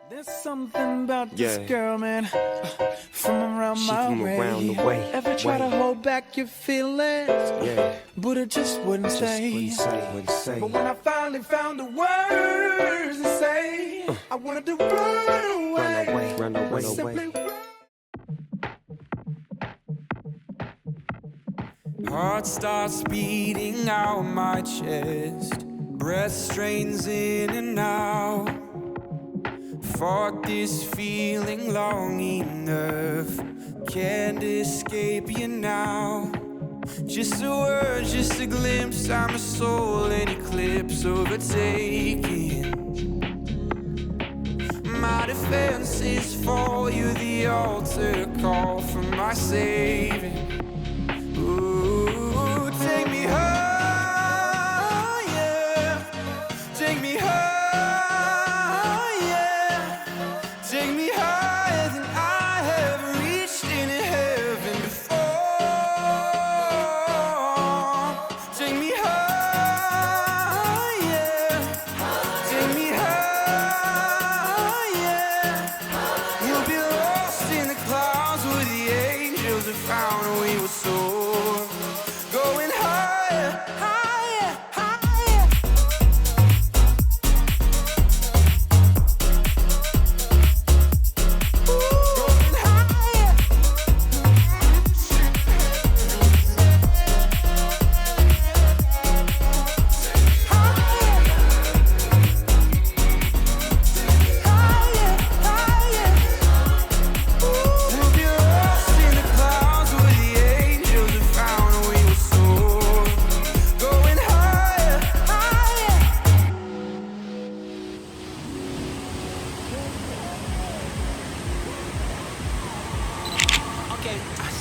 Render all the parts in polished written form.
There's something about this girl, man, from around my way. Ever try to hold back your feelings? But it just wouldn't say. But when I finally found the words to say, I wanted to run away. Simply run. Heart starts beating out my chest, breath strains in and out. Fought this feeling long enough, can't escape you now. Just a word, just a glimpse, I'm a soul in eclipse overtaking. My defense is for you, the altar call for my saving. Ooh, take me higher, take me higher. Take me higher than I have reached in heaven before. Take me higher, take me higher. We'll be lost in the clouds where the angels have found we will soar. Going higher, higher, higher.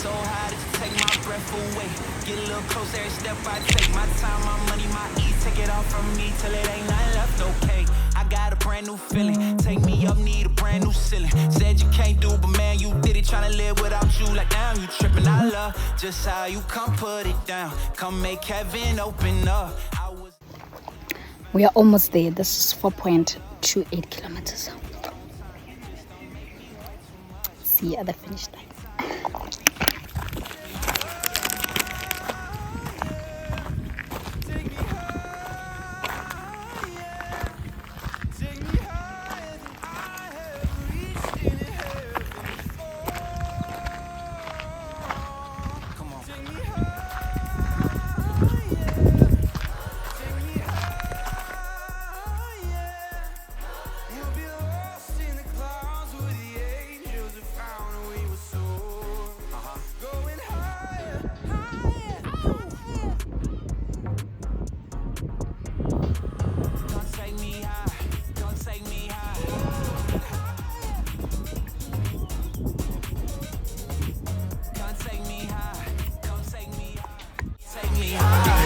So high that you take my breath away. Get a little closer every step I take. My time, my money, my ease. Take it all from me till it ain't nothing left, okay. I got a brand new feeling. Take me up, need a brand new ceiling. Said you can't do, but man, you did it. Tryna live without you, like damn, you tripping. I love just how you come put it down. Come make heaven open up. We are almost there. This is 4.28 kilometers. See you at the finish line. Take me higher.